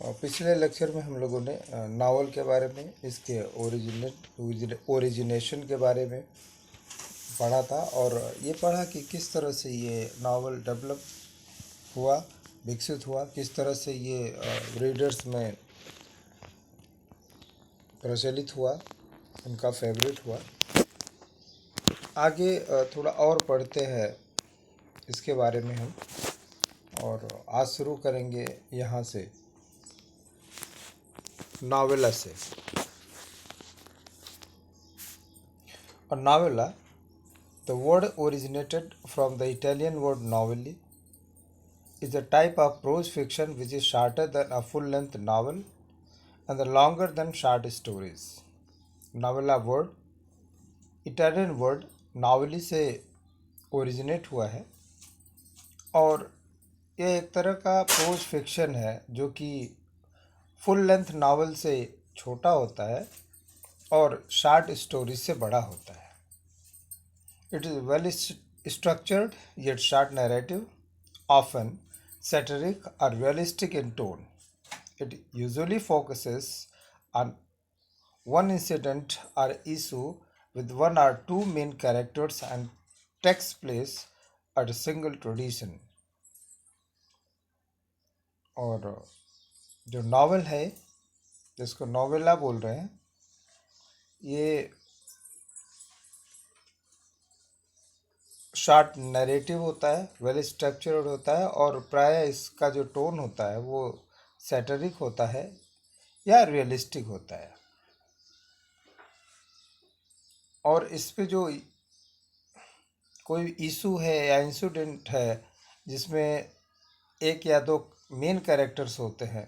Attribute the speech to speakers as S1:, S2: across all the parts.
S1: पिछले लेक्चर में हम लोगों ने नावल के बारे में, इसके ओरिजिनेशन के बारे में पढ़ा था और ये पढ़ा कि किस तरह से ये नावल डेवलप हुआ, विकसित हुआ, किस तरह से ये रीडर्स में प्रचलित हुआ, उनका फेवरेट हुआ। आगे थोड़ा और पढ़ते हैं इसके बारे में हम, और आज शुरू करेंगे यहाँ से, नावेला से। A novella, the word originated from the Italian word novelli, is a type of prose fiction which is shorter than a full-length novel and longer than short stories. Novella word, Italian word Navali से originate हुआ है और यह एक तरह का pros fiction है जो कि फुल लेंथ नावल से छोटा होता है और शॉर्ट स्टोरीज से बड़ा होता है। It is well structured yet short narrative, often satiric or realistic in tone. It usually focuses on one incident or issue with one or two main characters and takes place at a single tradition. और जो novel है, जिसको novella बोल रहे हैं, ये short narrative होता है, वेल स्ट्रक्चर्ड होता है और प्राय इसका जो टोन होता है वो सैटरिक होता है या रियलिस्टिक होता है। और इस पे जो कोई इशू है या इंसिडेंट है जिसमें एक या दो मेन कैरेक्टर्स होते हैं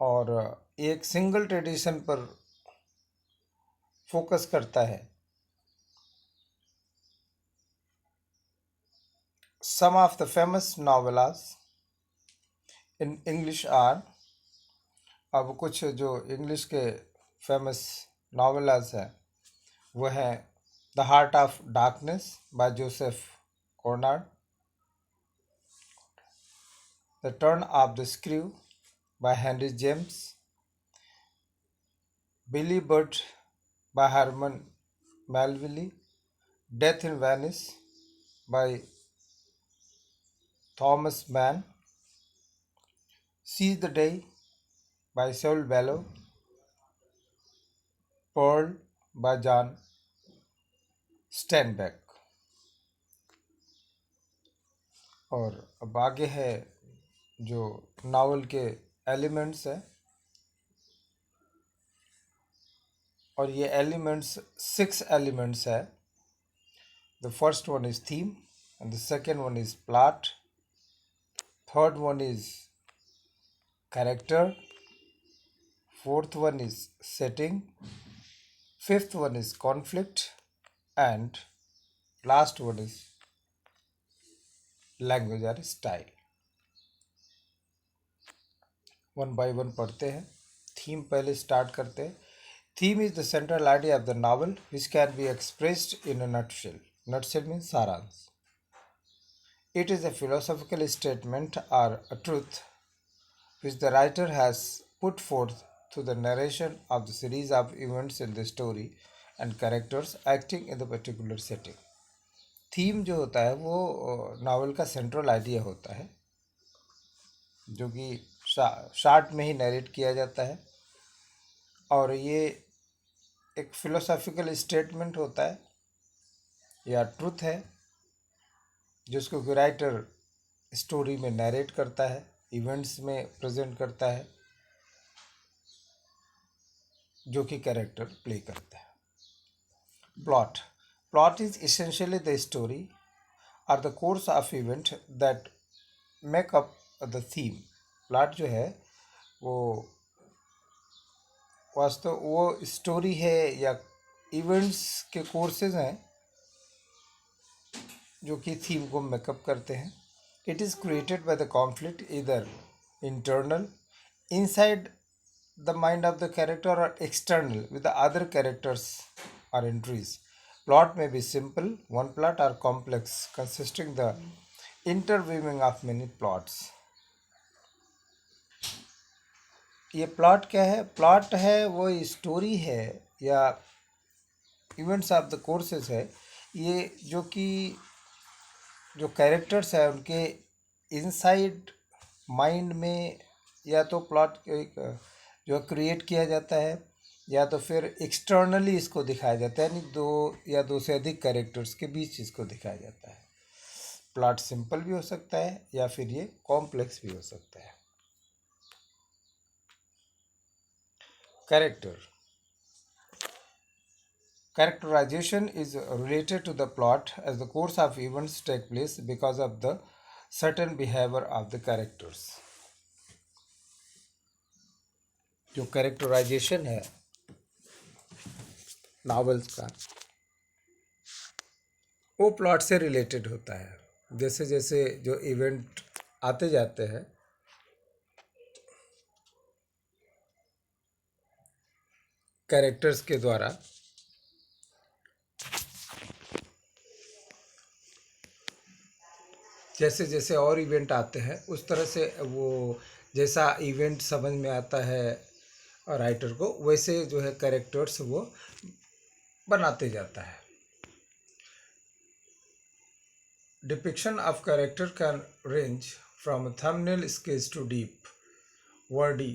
S1: और एक सिंगल ट्रेडिशन पर फोकस करता है। Some of the famous novellas in English are, अब कुछ जो इंग्लिश के फेमस नॉवेलास हैं वो हैं the heart of darkness by Joseph Conrad, the turn of the screw by Henry James, Billy Budd by Herman Melville, death in Venice by Thomas Mann, seize the day by Saul Bellow, pearl by John Steinbeck. और अब आगे है जो novel के elements हैं, और ये elements 6 elements है। The first one is theme and the second one is plot, third one is character, fourth one is setting, fifth one is conflict and last one is language और style. One by one पढ़ते हैं। Theme पहले start करते हैं। Theme is the central idea of the novel which can be expressed in a nutshell. Nutshell means सारांश। It is a philosophical statement or a truth which the writer has put forth through the narration of the series of events in the story and characters acting in the particular setting. Theme जो होता है वो novel का central idea होता है जो कि short में ही नरेट किया जाता है, और ये एक फिलोसॉफिकल स्टेटमेंट होता है या ट्रुथ है जिसको कि राइटर स्टोरी में नरेट करता है, इवेंट्स में प्रेजेंट करता है, जो कि कैरेक्टर प्ले करता है। Plot is essentially the story और the course of event that make up the theme. Plot जो है वो वास्तव वो स्टोरी है या इवेंट्स के कोर्सेज हैं जो कि थीम को मेकअप करते हैं। It is created by the conflict इधर internal inside the mind of the character or external with the other characters or entries. Plot may be simple, one plot, or complex, consisting the interweaving of many plots. ये plot क्या है? Plot है वो story है या events of the courses है, ये जो कि जो कैरेक्टर्स है उनके इनसाइड माइंड में या तो प्लॉट एक जो क्रिएट किया जाता है या तो फिर एक्सटर्नली इसको दिखाया जाता है, यानी दो या दो से अधिक कैरेक्टर्स के बीच इसको दिखाया जाता है। प्लॉट सिंपल भी हो सकता है या फिर ये कॉम्प्लेक्स भी हो सकता है। Character Characterization is related to the plot as the course of events take place because of the certain behavior of the characters. जो कैरेक्टराइजेशन है नॉवेल्स का, वो प्लॉट से रिलेटेड होता है। जैसे जैसे जो इवेंट आते जाते हैं, कैरेक्टर्स के द्वारा जैसे जैसे और इवेंट आते हैं उस तरह से वो जैसा इवेंट समझ में आता है राइटर को, वैसे जो है कैरेक्टर्स वो बनाते जाता है। Depiction of character can range from thumbnail sketch to deep wordy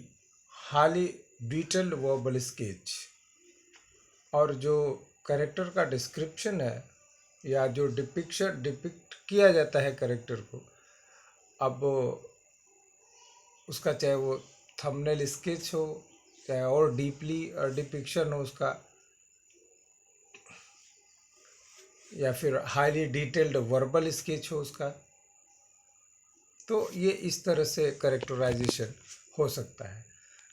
S1: highly detailed verbal sketch. और जो कैरेक्टर का डिस्क्रिप्शन है या जो डिपिक्ट किया जाता है कैरेक्टर को, अब उसका चाहे वो थंबनेल स्केच हो चाहे और डीपली डिपिक्शन हो उसका, या फिर हाईली डिटेल्ड वर्बल स्केच हो उसका, तो ये इस तरह से कैरेक्टराइजेशन हो सकता है।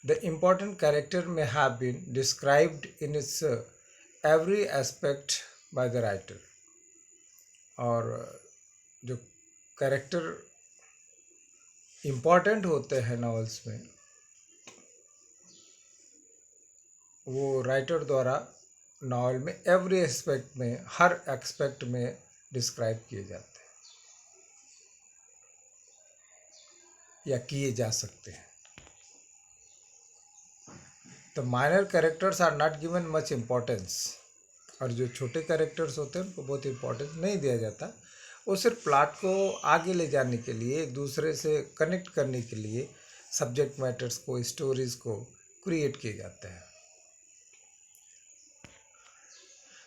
S1: The important character may have been described in its every aspect by the writer. और जो कैरेक्टर इम्पॉर्टेंट होते हैं नॉवेल्स में, वो राइटर द्वारा नॉवल में एवरी एस्पेक्ट में, हर एस्पेक्ट में डिस्क्राइब किए जाते हैं या किए जा सकते हैं। The minor characters are not given much importance. और जो छोटे कैरेक्टर्स होते हैं उनको बहुत इम्पोर्टेंस नहीं दिया जाता, वो सिर्फ प्लॉट को आगे ले जाने के लिए, एक दूसरे से कनेक्ट करने के लिए सब्जेक्ट मैटर्स को, स्टोरीज को क्रिएट किए जाते हैं।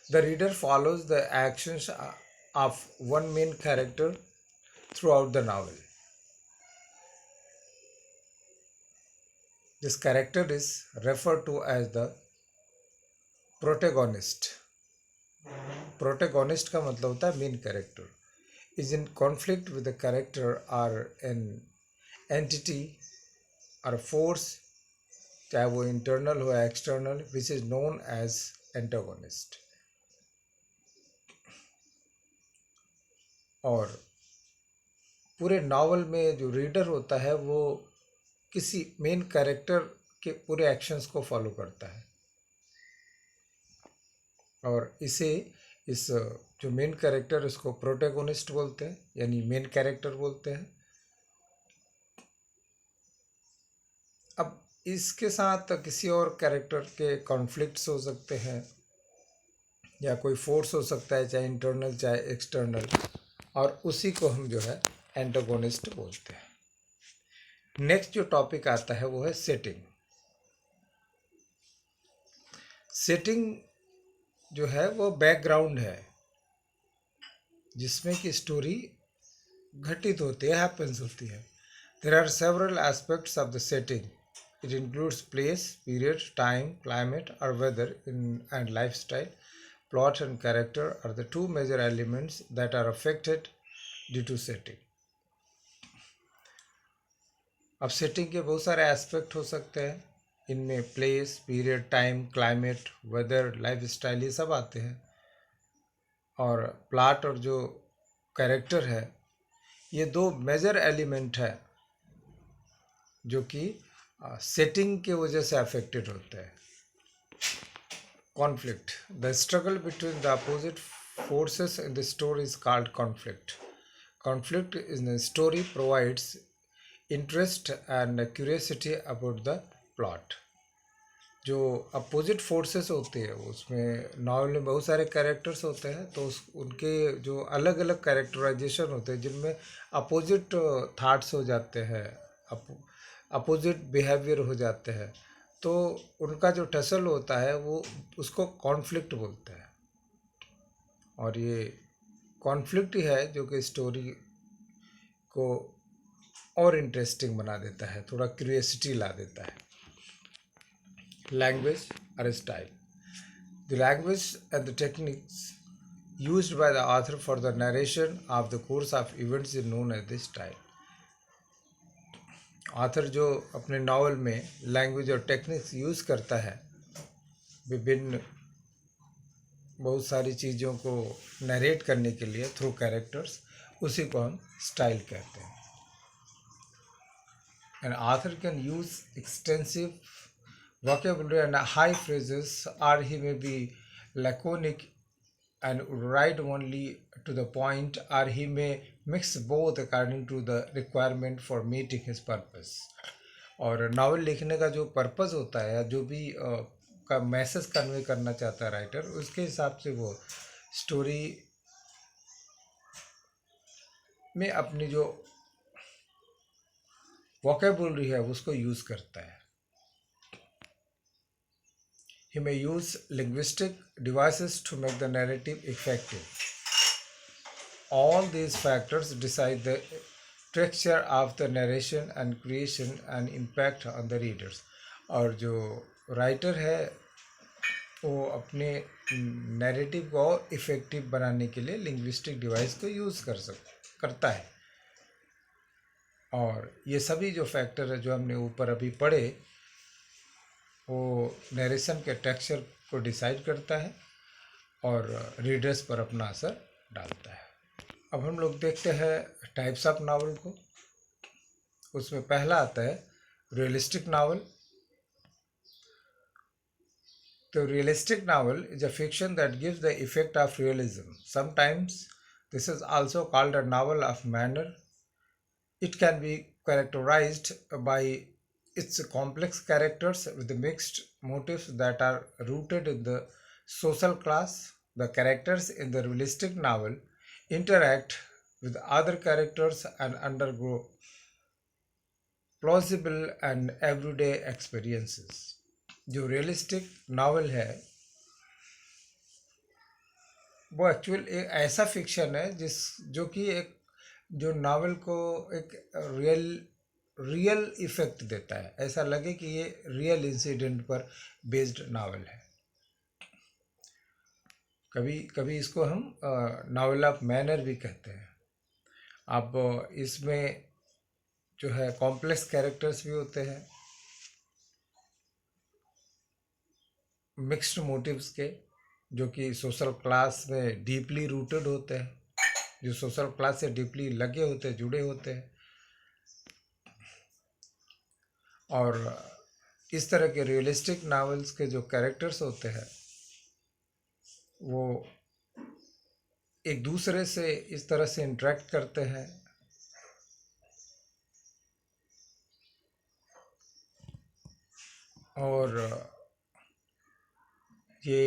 S1: The reader follows the actions of one main character throughout the novel. This character is refer to as the protagonist. Protagonist का मतलब होता है main character. Is in conflict with the character or an entity or force, चाहे वो internal हो या external, which is known as antagonist. और पूरे नावल में जो रीडर होता है वो किसी मेन कैरेक्टर के पूरे एक्शंस को फॉलो करता है, और इस जो मेन कैरेक्टर, उसको प्रोटेगोनिस्ट बोलते हैं, यानी मेन कैरेक्टर बोलते हैं। अब इसके साथ किसी और कैरेक्टर के कॉन्फ्लिक्ट्स हो सकते हैं या कोई फोर्स हो सकता है, चाहे इंटरनल चाहे एक्सटर्नल, और उसी को हम जो है एंटागोनिस्ट बोलते हैं। नेक्स्ट जो टॉपिक आता है वो है सेटिंग। सेटिंग जो है वो बैकग्राउंड है जिसमें कि स्टोरी घटित होती है, हैपेंस होती है। There are several aspects of the setting. It includes place, period, time, climate और weather in and lifestyle. Plot and character are the two major elements that are affected due to setting. अब setting के बहुत सारे aspect हो सकते हैं, इनमें place, period, time, climate, weather, lifestyle, ये सब आते हैं। और प्लॉट और जो कैरेक्टर है, ये दो मेजर एलिमेंट है जो कि सेटिंग के वजह से अफेक्टेड होते हैं। Conflict. The struggle between the opposite forces in the story is called conflict. Conflict in the story provides interest and curiosity about the plot. जो अपोजिट फोर्सेस होते हैं उसमें नॉवल में बहुत सारे कैरेक्टर्स होते हैं, तो उनके जो अलग अलग कैरेक्टराइजेशन होते हैं जिनमें अपोजिट थाट्स हो जाते हैं, अपोजिट बिहेवियर हो जाते हैं, तो उनका जो टसल होता है वो उसको कॉन्फ्लिक्ट बोलते हैं। और ये कॉन्फ्लिक्ट ही है जो कि स्टोरी को और इंटरेस्टिंग बना देता है, थोड़ा क्यूरियोसिटी ला देता है। Language or style. The language and the techniques used by the author for the narration of the course of events is known as the style. Author जो अपने नावल में लैंग्वेज और टेक्निक्स यूज़ करता है विभिन्न बहुत सारी चीज़ों को नरेट करने के लिए थ्रू कैरेक्टर्स, उसी को हम स्टाइल कहते हैं। An author can use extensive vocabulary and high phrases, or he may be laconic and write only to the point, or he may mix both according to the requirement for meeting his purpose. और novel लिखने का जो purpose होता है या जो भी का मैसेज कन्वे करना चाहता है राइटर, उसके हिसाब से वो स्टोरी में अपनी जो वोकेबुलरी है उसको यूज़ करता है। He may use linguistic devices to make the narrative effective. All these factors decide the texture of the narration and creation and impact on the readers. और जो राइटर है वो अपने नैरेटिव को इफ़ेक्टिव बनाने के लिए लिंग्विस्टिक डिवाइस को यूज़ करता है। और ये सभी जो फैक्टर है जो हमने ऊपर अभी पढ़े वो नरेशन के टेक्सचर को डिसाइड करता है और रीडर्स पर अपना असर डालता है। अब हम लोग देखते हैं टाइप्स ऑफ नावल को। उसमें पहला आता है रियलिस्टिक नावल। तो realistic novel is a fiction that gives the effect of realism. Sometimes this is also called a novel of manner. It can be characterized by its complex characters with mixed motives that are rooted in the social class. The characters in the realistic novel interact with other characters and undergo plausible and everyday experiences. जो realistic novel है वो actual एक ऐसा fiction है जो कि एक जो नावल को एक रियल इफेक्ट देता है, ऐसा लगे कि ये रियल इंसिडेंट पर बेस्ड नावल है। कभी कभी इसको हम नावल ऑफ मैनर भी कहते हैं। अब इसमें जो है कॉम्प्लेक्स कैरेक्टर्स भी होते हैं, मिक्स्ड मोटिव्स के, जो कि सोशल क्लास में डीपली रूटेड होते हैं, जो सोशल क्लास से डीपली लगे होते हैं, जुड़े होते हैं। और इस तरह के रियलिस्टिक नावल्स के जो कैरेक्टर्स होते हैं वो एक दूसरे से इस तरह से इंटरेक्ट करते हैं और ये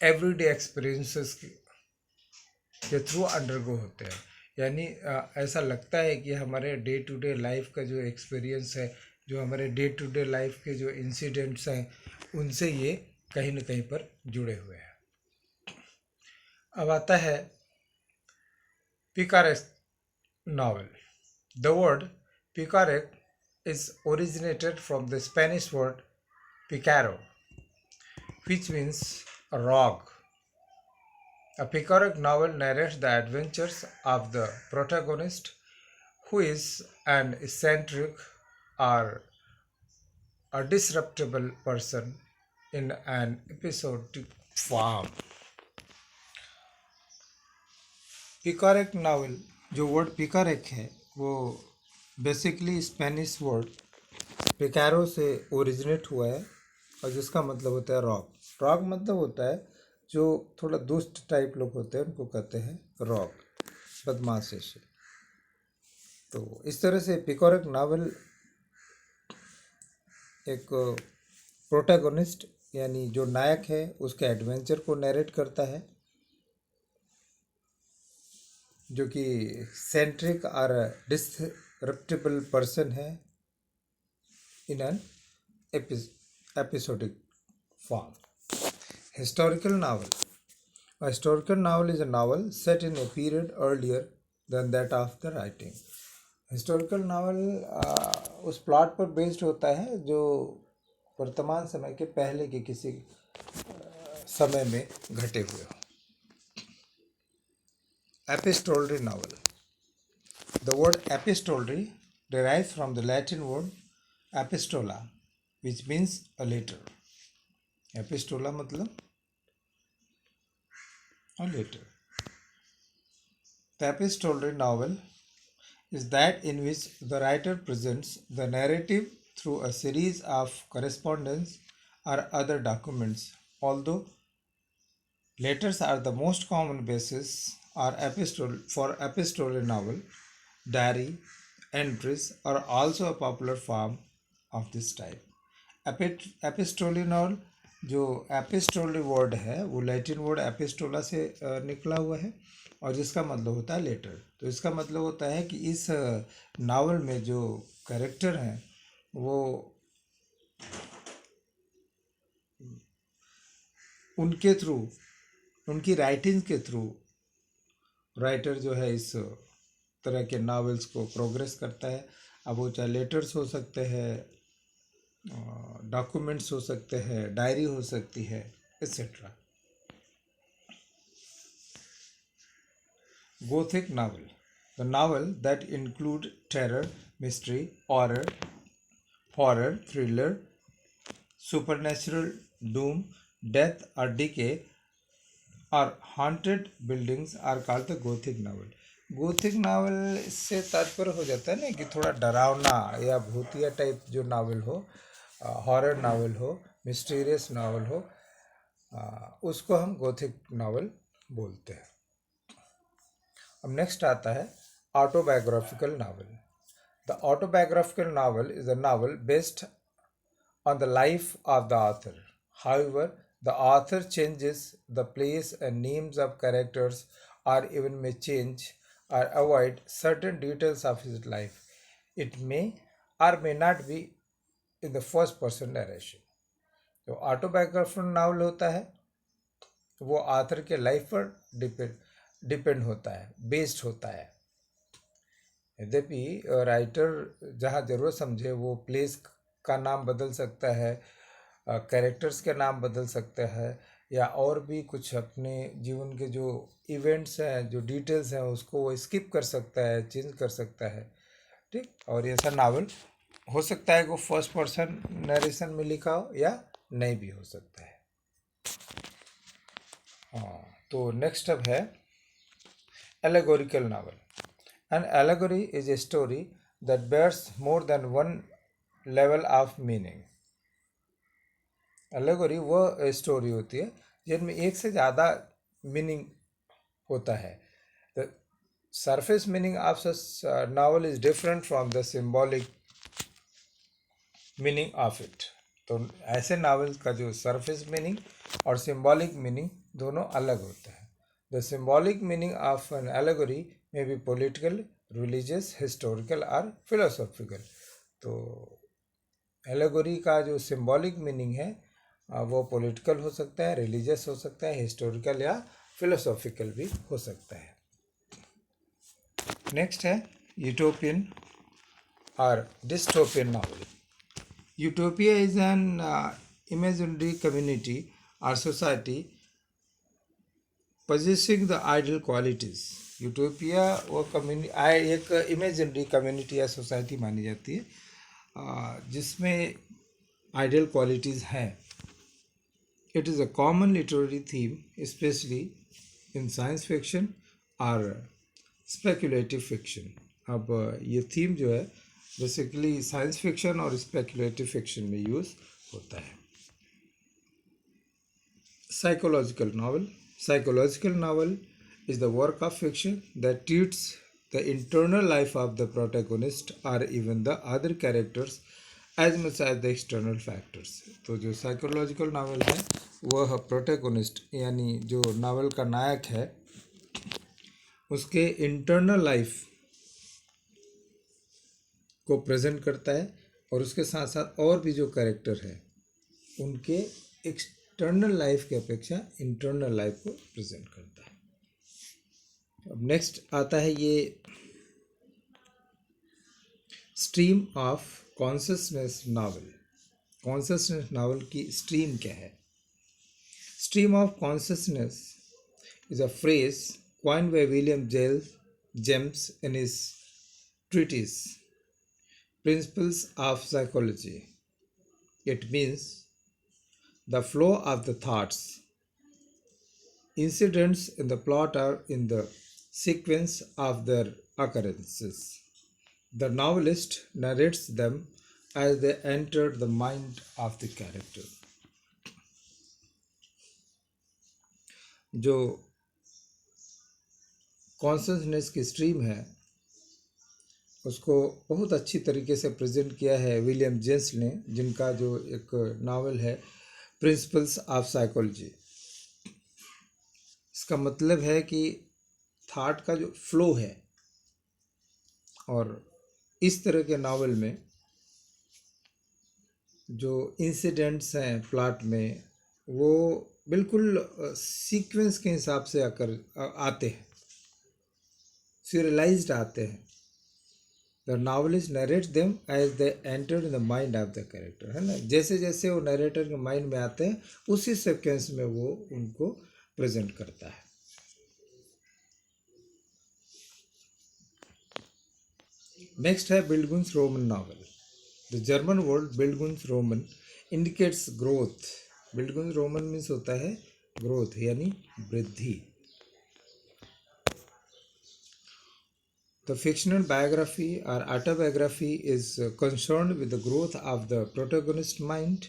S1: एवरीडे एक्सपीरियंसेस के थ्रू अंडरगो होते हैं। यानी ऐसा लगता है कि हमारे डे टू डे लाइफ का जो एक्सपीरियंस है, जो हमारे डे टू डे लाइफ के जो इंसिडेंट्स हैं, उनसे ये कहीं न कहीं पर जुड़े हुए हैं। अब आता है picaresque novel. The word picaresque is originated from the Spanish word picaro, which means a rogue. A picaresque novel narrates the adventures of the protagonist, who is an eccentric or a disreputable person in an episodic form. Picaresque novel, जो word picaresque है वो basically Spanish word पिकारो से originate हुआ है और जिसका मतलब होता है रॉक। रॉक मतलब होता है जो थोड़ा दुष्ट टाइप लोग होते हैं उनको कहते हैं रॉक, बदमाश से। तो इस तरह से पिकारेक नावल एक प्रोटैगोनिस्ट यानी जो नायक है उसके एडवेंचर को नरेट करता है, जो कि सेंट्रिक और डिसरप्टिबल पर्सन है in an episodic form. Historical novel. A historical novel is a novel set in a period earlier than that of the writing. Historical novel उस प्लॉट पर बेस्ड होता है जो वर्तमान समय के पहले के किसी समय में घटे हुए हो. Epistolary novel. The word epistolary derives from the Latin word epistola, which means a letter. Epistola मतलब a letter. The epistolary novel is that in which the writer presents the narrative through a series of correspondence or other documents. Although letters are the most common basis for epistolary novel, diary entries are also a popular form of this type. Epistolary novel, जो epistolary word है वो Latin word एपिस्टोला से निकला हुआ है और जिसका मतलब होता है लेटर. तो इसका मतलब होता है कि इस नावल में जो कैरेक्टर हैं वो उनके थ्रू, उनकी राइटिंग के थ्रू राइटर जो है इस तरह के नावल्स को प्रोग्रेस करता है. अब वो चाहे लेटर्स हो सकते हैं, डॉक्यूमेंट्स हो सकते हैं, डायरी हो सकती है, etcetera. Gothic novel. The novel that include terror, mystery, horror, thriller, supernatural, doom, death or decay or haunted buildings are called the Gothic novel. Gothic novel से तात्पर्य हो जाता है ना कि थोड़ा डरावना या भूतिया टाइप जो नावल हो, हॉरर नावल हो, मिस्टीरियस नावल हो, उसको हम गोथिक नावल बोलते हैं. अब नेक्स्ट आता है autobiographical novel. The autobiographical novel is a novel based on the life of the author. However, the author changes the place and names of characters or even may change or avoid certain details of his life. It may or may not be in the first person narration. जो autobiographical novel होता है वो author के life पर depend होता है, based होता है. यद्यपि राइटर जहाँ ज़रूरत समझे वो प्लेस का नाम बदल सकता है, कैरेक्टर्स के नाम बदल सकता है, या और भी कुछ अपने जीवन के जो इवेंट्स हैं, जो डिटेल्स हैं उसको वो स्किप कर सकता है, चेंज कर सकता है. ठीक. और ऐसा नावल हो सकता है कि फर्स्ट पर्सन नरेशन में लिखा हो या नहीं भी हो सकता है. हाँ, तो नेक्स्ट अब है allegorical novel. An allegory is a story that bears more than one level of meaning. Allegory वह स्टोरी होती है जिनमें एक से ज़्यादा मीनिंग होता है. The surface meaning of such novel is different from the symbolic meaning of it. तो ऐसे नावल का जो सरफेस मीनिंग और सिंबॉलिक मीनिंग दोनों अलग होता है. The symbolic meaning of an allegory may be political, religious, historical or philosophical. तो एलेगोरी का जो सिंबॉलिक मीनिंग है वो पॉलिटिकल हो सकता है, रिलीजियस हो सकता है, हिस्टोरिकल या फिलोसॉफिकल भी हो सकता है. नेक्स्ट है यूटोपियन और dystopian novel. Utopia is an imaginary community or society possessing the ideal qualities. Utopia वो एक इमेजिनरी कम्युनिटी या सोसाइटी मानी जाती है जिसमें आइडियल क्वालिटीज़ हैं. It is a common literary theme specially in science fiction और स्पेकुलेटिव फिक्शन. अब ये थीम जो है बेसिकली साइंस फिक्शन और स्पेकुलेटिव फिक्शन में यूज़ होता है. Psychological novel. Psychological novel is the work of fiction that treats the internal life of the protagonist or even the other characters as much as the external factors. तो जो psychological novel है वह protagonist यानी जो novel का नायक है उसके internal life को प्रेजेंट करता है और उसके साथ साथ और भी जो कैरेक्टर है उनके एक्सटर्नल लाइफ की अपेक्षा इंटरनल लाइफ को प्रेजेंट करता है। अब नेक्स्ट आता है ये stream of consciousness novel. Consciousness novel की स्ट्रीम क्या है? Stream of consciousness is a phrase coined by William James in his treatise Principles of Psychology. It means the flow of the thoughts. Incidents in the plot are in the sequence of their occurrences. The novelist narrates them as they enter the mind of the character. जो consciousness की stream है उसको बहुत अच्छी तरीके से present किया है विलियम जेम्स ने, जिनका जो एक नावल है प्रिंसिपल्स ऑफ साइकोलॉजी। इसका मतलब है कि थॉट का जो फ्लो है, और इस तरह के नावल में जो इंसिडेंट्स हैं प्लॉट में वो बिल्कुल सीक्वेंस के हिसाब से आते हैं, सीरियलाइज्ड आते हैं। The novelist narrates them as they enter in the mind of the character, है ना। जैसे जैसे वो नरेटर के माइंड में आते हैं उसी सिक्वेंस में वो उनको प्रेजेंट करता है। नेक्स्ट है bildungsroman novel. The German word bildungsroman indicates growth. Bildungsroman means होता है ग्रोथ यानी वृद्धि। The fictional biography or autobiography is concerned with the growth of the protagonist's mind,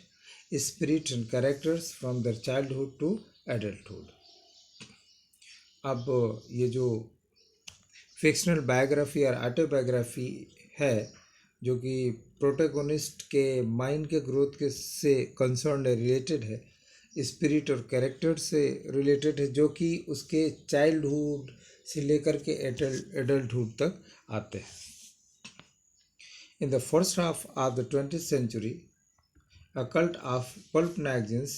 S1: spirit and characters from their childhood to adulthood. अब ये जो fictional biography और autobiography है जो कि प्रोटैगोनिस्ट के माइंड के ग्रोथ के से कंसर्न है, रिलेटेड है, स्पिरिट और कैरेक्टर से रिलेटेड है, जो कि उसके चाइल्डहुड से लेकर के एडल्टहुड तक आते हैं। In the first half of the 20th century, a cult of pulp magazines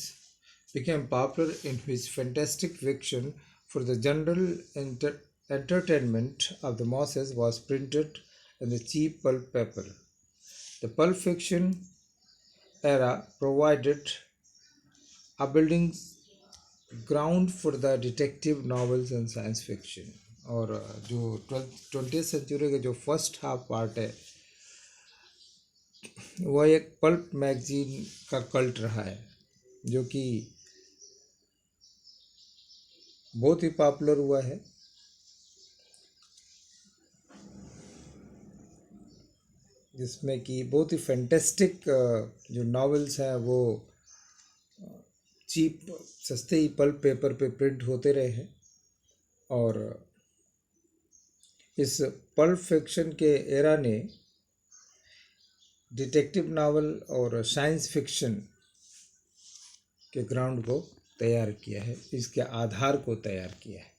S1: became popular in which fantastic fiction for the general entertainment of the masses was printed in the cheap pulp paper. The pulp fiction era provided a building ground for the detective novels and science fiction. और जो 20th century का जो first half part है वह एक pulp magazine का cult रहा है जो कि बहुत ही पॉपुलर हुआ है। जिसमें कि बहुत ही फैंटेस्टिक जो नॉवेल्स हैं वो चीप सस्ते ही पल्प पेपर पे प्रिंट होते रहे हैं। और इस पल्प फिक्शन के एरा ने डिटेक्टिव नावल और साइंस फिक्शन के ग्राउंड को तैयार किया है, इसके आधार को तैयार किया है।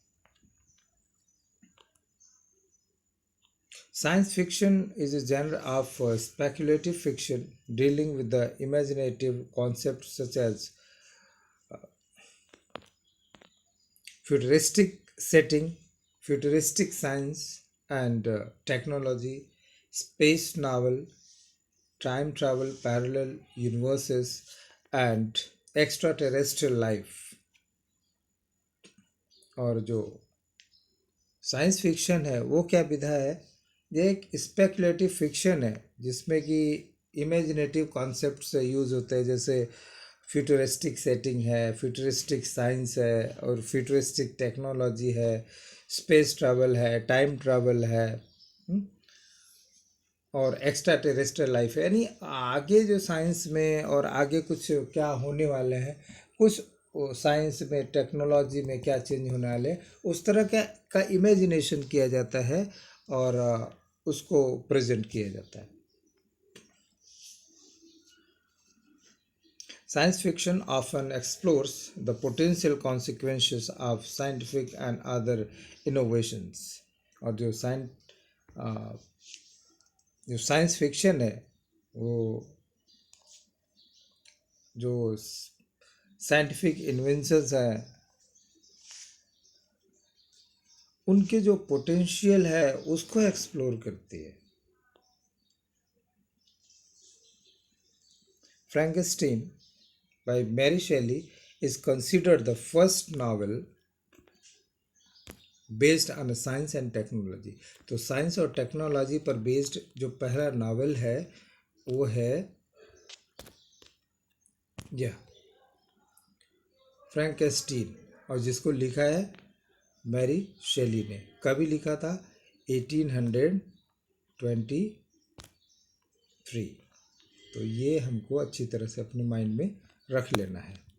S1: Science fiction is a genre of speculative fiction dealing with the imaginative concepts such as futuristic setting, futuristic science and technology, space novel, time travel, parallel universes and extraterrestrial life। और जो साइंस फिक्शन है वो क्या विधा है? ये एक speculative fiction है जिसमें कि इमेजिनेटिव कॉन्सेप्ट से यूज़ होते हैं, जैसे फ्यूचरिस्टिक सेटिंग है, फ्यूचरिस्टिक साइंस है और फ्यूचरिस्टिक टेक्नोलॉजी है, स्पेस ट्रैवल है, टाइम ट्रैवल है और एक्स्ट्रा टेरेस्ट्रियल लाइफ है। यानी आगे जो साइंस में और आगे कुछ क्या होने वाले हैं, कुछ साइंस में टेक्नोलॉजी में क्या चेंज होने वाले हैं, उस तरह का इमेजिनेशन किया जाता है और उसको प्रेजेंट किया जाता है। Science fiction often explores the potential consequences of scientific and other innovations. और अ, जो साइंस फिक्शन है वो जो साइंटिफिक इन्वेंशंस हैं उनके जो पोटेंशियल है उसको एक्सप्लोर करती है। फ्रैंकेनस्टीन by Mary Shelley is considered the first novel based on science and technology. तो साइंस और टेक्नोलॉजी पर बेस्ड जो पहला नावल है वो है यह फ्रैंकेनस्टीन, और जिसको लिखा है मैरी शेली ने। कभी लिखा था 1823। तो ये हमको अच्छी तरह से अपने माइंड में रख लेना है।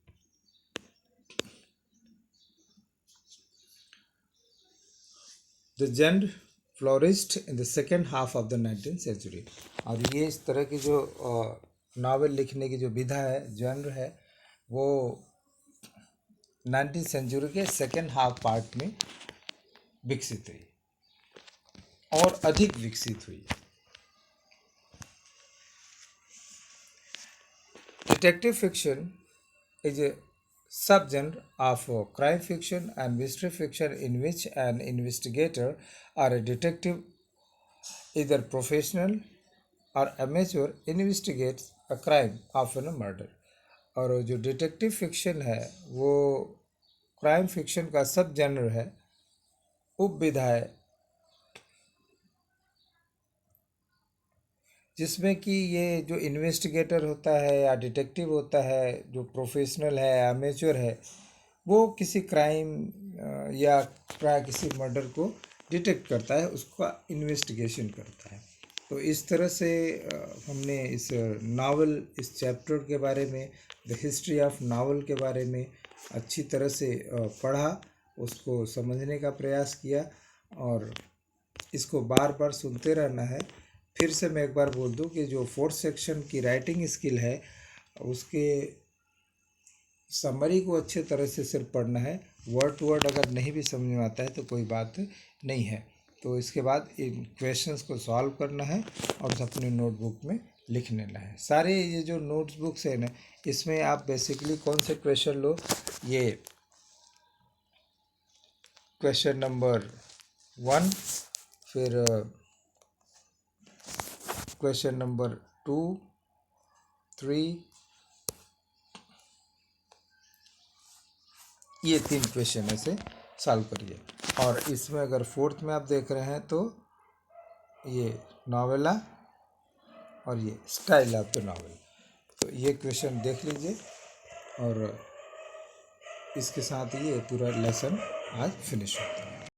S1: The genre flourished in the second half of the 19th century. और ये इस तरह की जो नावल लिखने की जो विधा है, जेंडर है, वो 19th सेंचुरी के सेकेंड हाफ पार्ट में विकसित हुई और अधिक विकसित हुई। Detective fiction is a subgenre of crime fiction and mystery fiction in which an investigator or a detective, either professional or amateur, investigates a crime, often a murder। और जो detective fiction है वो क्राइम फिक्शन का सब जनर है, उपविधा है, जिसमें कि ये जो इन्वेस्टिगेटर होता है या डिटेक्टिव होता है, जो प्रोफेशनल है, अमेच्योर है, वो किसी क्राइम या किसी मर्डर को डिटेक्ट करता है, उसका इन्वेस्टिगेशन करता है। तो इस तरह से हमने इस नावल, इस चैप्टर के बारे में, द हिस्ट्री ऑफ नावल के बारे में अच्छी तरह से पढ़ा, उसको समझने का प्रयास किया, और इसको बार बार सुनते रहना है। फिर से मैं एक बार बोल दूं कि जो 4th सेक्शन की राइटिंग स्किल है उसके समरी को अच्छे तरह से सिर्फ पढ़ना है। वर्ड टू वर्ड अगर नहीं भी समझ में आता है तो कोई बात नहीं है। तो इसके बाद इन क्वेश्चंस को सॉल्व करना है और अपने नोटबुक में लिख लेना है। सारे ये जो नोट्स बुक्स है ना, इसमें आप बेसिकली कौन से क्वेश्चन लो, ये क्वेश्चन नंबर 1, फिर क्वेश्चन नंबर 2, 3, ये 3 क्वेश्चन ऐसे सॉल्व करिए। और इसमें अगर 4th में आप देख रहे हैं तो ये नॉवेला और ये स्टाइल ऑफ द नॉवेल, तो ये क्वेश्चन देख लीजिए। और इसके साथ ही ये पूरा लेसन आज फिनिश होता है।